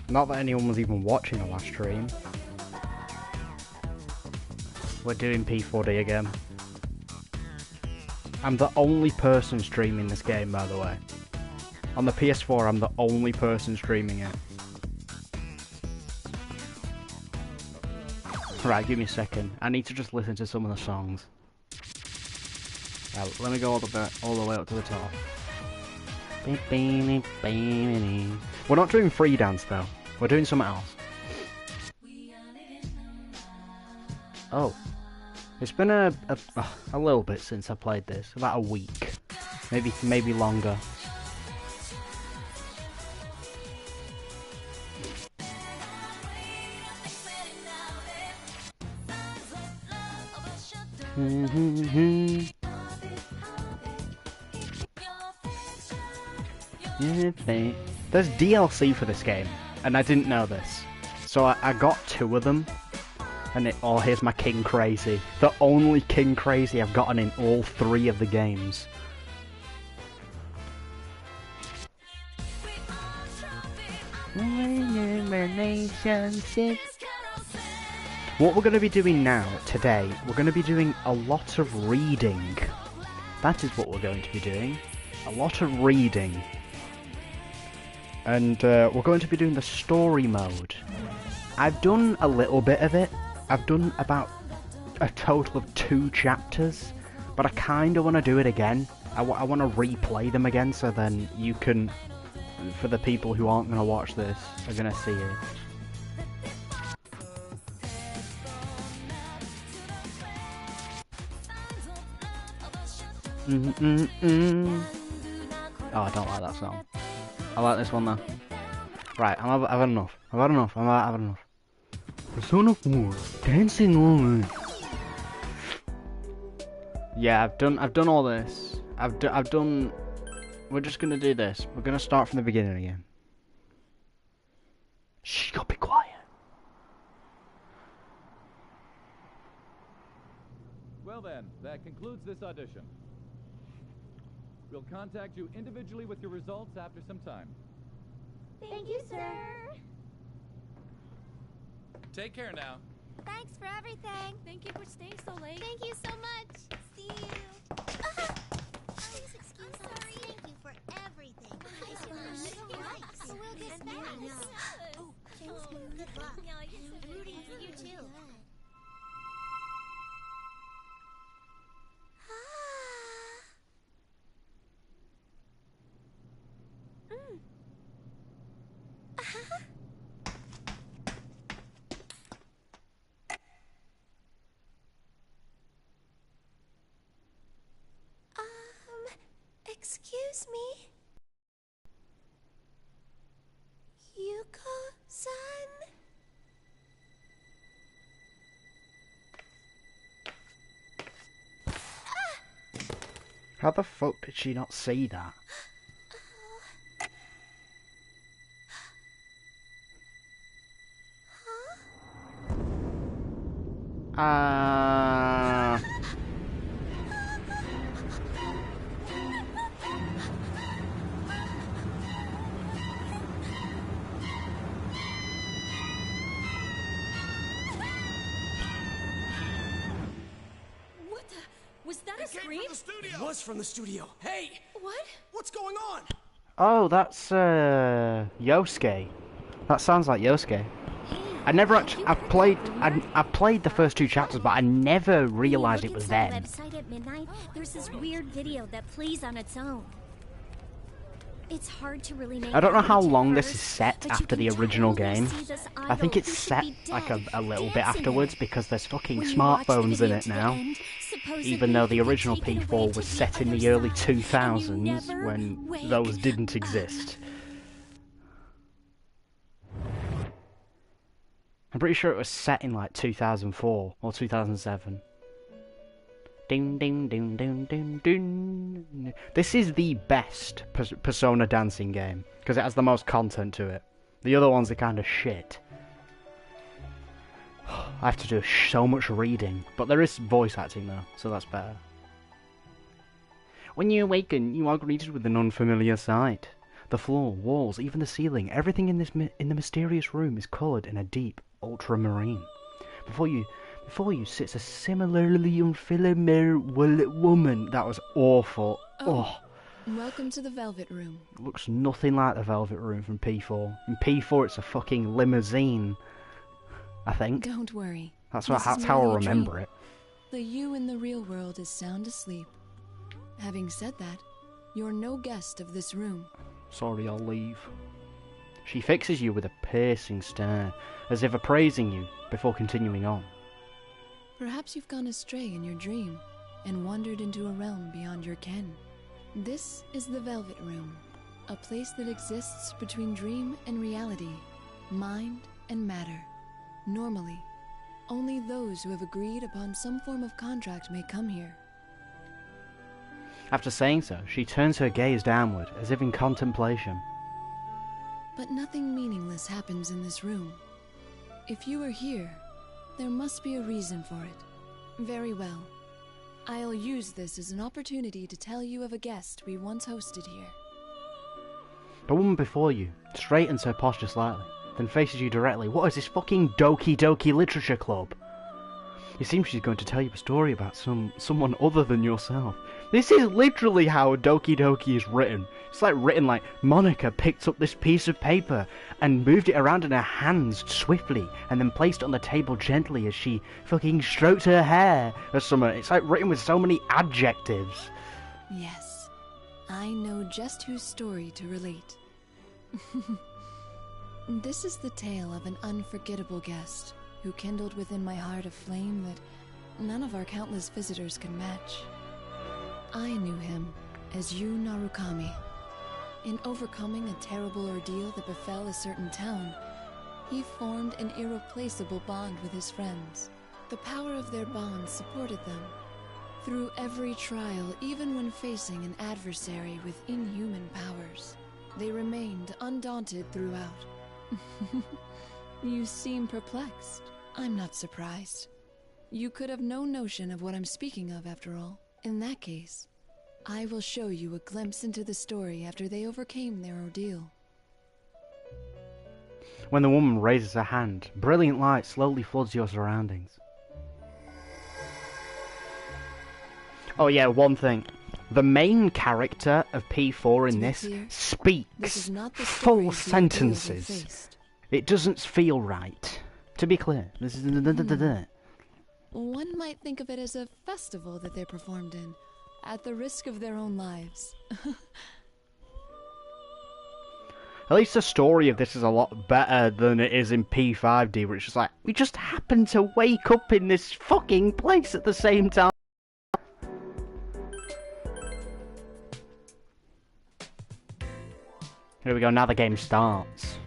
Not that anyone was even watching the last stream. We're doing P4D again. I'm the only person streaming this game, by the way. On the PS4, I'm the only person streaming it. Right, give me a second. I need to just listen to some of the songs. Right, let me go all the way up to the top. We're not doing free dance though. We're doing something else. Oh, it's been a little bit since I played this. About a week, maybe longer. There's DLC for this game, and I didn't know this. So I got 2 of them, and here's my King Crazy. The only King Crazy I've gotten in all 3 of the games. What we're going to be doing now, today, we're going to be doing a lot of reading. That is what we're going to be doing. A lot of reading. And we're going to be doing the story mode. I've done a little bit of it. I've done about a total of 2 chapters. But I kind of want to do it again. I want to replay them again, so then you can, for the people who aren't going to watch this, are going to see it. Oh, I don't like that song. I like this one though. Right, I've had enough. I've had enough. Persona 4, Dancing Woman. Yeah, I've done all this. I've done. We're just gonna do this. We're gonna start from the beginning again. Shh, you'll be quiet. Well then, that concludes this audition. We'll contact you individually with your results after some time. Thank you, sir. Take care now. Thanks for everything. Thank you for staying so late. Thank you so much. See you. Please excuse me. Sorry. Thank you for everything. We'll get back. Oh, good luck. I'm rooting for you too. Excuse me? Yuko-san? How the fuck did she not see that? What the? Was that a scream? It was from the studio. Hey! What? What's going on? Oh, that's Yosuke. That sounds like Yosuke. I never actually. I've played the first 2 chapters, but I never realized it was them. Website at midnight, there's this weird video that plays on its own. It's hard to really make. I don't know how out long at this is first, set but after you the can original totally game. see this I think idol it's who should set be like dead, a little bit dancing afterwards it. because there's fucking When you watch the smartphones in video it to the now. end, supposedly Even though the you get original taken away P4 to was the set in other the early side, and you 2000s never when wake those didn't up. exist. I'm pretty sure it was set in like 2004 or 2007. Ding ding ding ding ding ding. This is the best Persona dancing game because it has the most content to it. The other ones are kind of shit. I have to do so much reading, but there is voice acting though, so that's better. When you awaken, you are greeted with an unfamiliar sight. The floor, walls, even the ceiling, everything in the mysterious room is coloured in a deep ultramarine. Before you sits a similarly unfamiliar woman. That was awful. Oh. Welcome to the Velvet Room. Looks nothing like the Velvet Room from P4. In P4 it's a fucking limousine, I think. Don't worry. That's how I remember it. The you in the real world is sound asleep. Having said that, you're no guest of this room. Sorry, I'll leave. She fixes you with a piercing stare, as if appraising you, before continuing on. Perhaps you've gone astray in your dream, and wandered into a realm beyond your ken. This is the Velvet Room, a place that exists between dream and reality, mind and matter. Normally, only those who have agreed upon some form of contract may come here. After saying so, she turns her gaze downward, as if in contemplation. But nothing meaningless happens in this room. If you are here, there must be a reason for it. Very well. I'll use this as an opportunity to tell you of a guest we once hosted here. The woman before you straightens her posture slightly, then faces you directly. What is this fucking Doki Doki Literature Club? It seems she's going to tell you a story about someone other than yourself. This is literally how Doki Doki is written. It's like written like Monica picked up this piece of paper and moved it around in her hands swiftly and then placed it on the table gently as she fucking stroked her hair or something. It's like written with so many adjectives. Yes, I know just whose story to relate. This is the tale of an unforgettable guest who kindled within my heart a flame that none of our countless visitors could match. I knew him as Yu Narukami. In overcoming a terrible ordeal that befell a certain town, he formed an irreplaceable bond with his friends. The power of their bond supported them. Through every trial, even when facing an adversary with inhuman powers, they remained undaunted throughout. You seem perplexed. I'm not surprised. You could have no notion of what I'm speaking of, after all. In that case, I will show you a glimpse into the story after they overcame their ordeal. When the woman raises her hand, brilliant light slowly floods your surroundings. Oh yeah, one thing. The main character of P4 in this speaks full sentences. It doesn't feel right. To be clear, this is... One might think of it as a festival that they performed in, at the risk of their own lives. At least the story of this is a lot better than it is in P5D, where it's just like, we just happen to wake up in this fucking place at the same time. Here we go, now the game starts.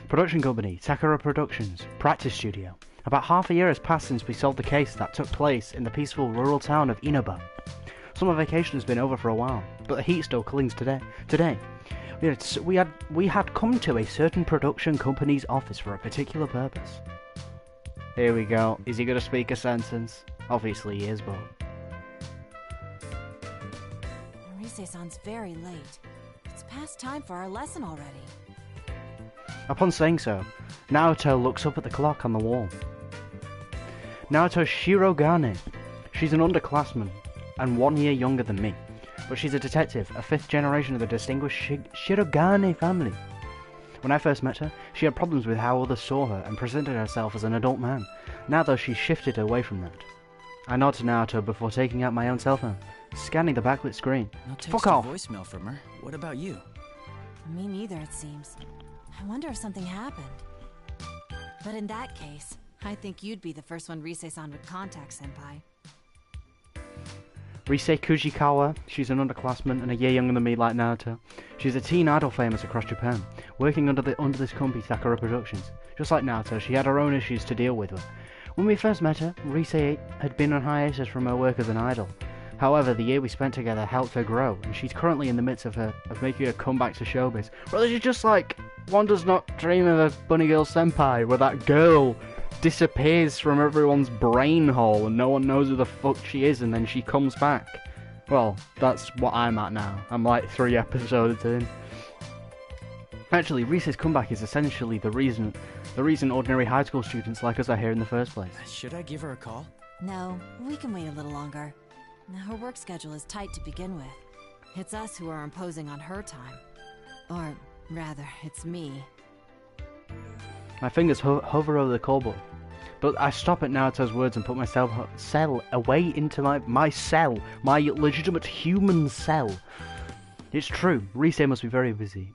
Production company, Takara Productions, practice studio. About half a year has passed since we solved the case that took place in the peaceful rural town of Inaba. Summer vacation has been over for a while, but the heat still clings today. We had come to a certain production company's office for a particular purpose. Here we go. Is he going to speak a sentence? Obviously he is, but... Rise-san's very late. It's past time for our lesson already. Upon saying so, Naoto looks up at the clock on the wall. Naoto Shirogane. She's an underclassman, and 1 year younger than me. But she's a detective, a 5th generation of the distinguished Shirogane family. When I first met her, she had problems with how others saw her and presented herself as an adult man. Now though, she's shifted away from that. I nod to Naoto before taking out my own cell phone, scanning the backlit screen. No text Fuck or off! voicemail from her. What about you? Me neither, it seems. I wonder if something happened. But in that case, I think you'd be the first one Rise-san would contact, Senpai. Rise Kujikawa, she's an underclassman and a year younger than me like Naoto. She's a teen idol famous across Japan, working under this company Takara Productions. Just like Naoto, she had her own issues to deal with. When we first met her, Rise had been on hiatus from her work as an idol. However, the year we spent together helped her grow, and she's currently in the midst of making a comeback to showbiz. Rather, she's just like, one does not dream of a bunny girl senpai, where that girl disappears from everyone's brain hole and no one knows who the fuck she is, and then she comes back. Well, that's what I'm at now. I'm like 3 episodes in. Actually, Rise's comeback is essentially the reason ordinary high school students like us are here in the first place. Should I give her a call? No, we can wait a little longer. Her work schedule is tight to begin with. It's us who are imposing on her time. Or, rather, it's me. My fingers hover over the call button. But I stop at Naruto's words and put my cell away into my cell. My legitimate human cell. It's true, Rise must be very busy.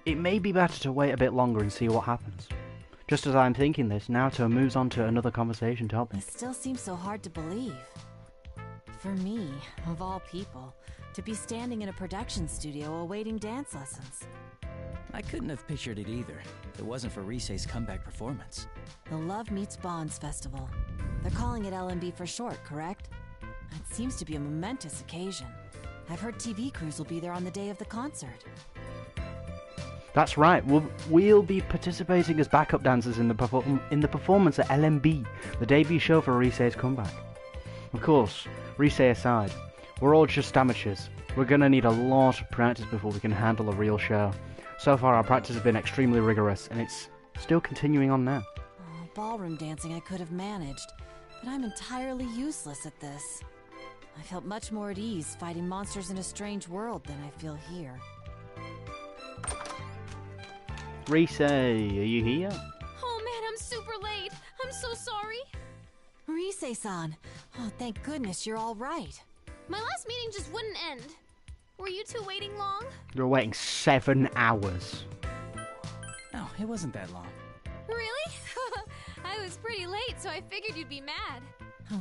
It may be better to wait a bit longer and see what happens. Just as I'm thinking this, Naruto moves on to another conversation topic. It still seems so hard to believe. For me, of all people, to be standing in a production studio awaiting dance lessons. I couldn't have pictured it either, if it wasn't for Rise's comeback performance. The Love Meets Bonds Festival. They're calling it LMB for short, correct? It seems to be a momentous occasion. I've heard TV crews will be there on the day of the concert. That's right, we'll be participating as backup dancers in the performance at LMB, the debut show for Rise's comeback. Of course, Rise aside, we're all just amateurs. We're gonna need a lot of practice before we can handle a real show. So far our practice has been extremely rigorous, and it's still continuing on now. Oh, ballroom dancing I could have managed, but I'm entirely useless at this. I felt much more at ease fighting monsters in a strange world than I feel here. Rise, are you here? Oh man, I'm super late. I'm so sorry. Rise-san! Oh, thank goodness you're all right. My last meeting just wouldn't end. Were you two waiting long? You're waiting 7 hours. No, it wasn't that long. Really? I was pretty late, so I figured you'd be mad.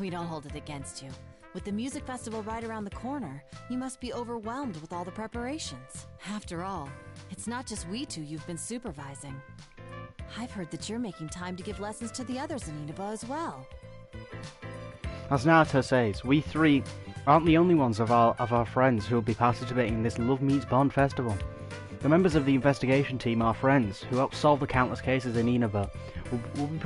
We don't hold it against you. With the music festival right around the corner, you must be overwhelmed with all the preparations. After all, it's not just we two you've been supervising. I've heard that you're making time to give lessons to the others in Inaba as well. As Naruto says, we 3 aren't the only ones of our friends who will be participating in this Love Meets Bond festival. The members of the investigation team are friends who helped solve the countless cases in Inaba will be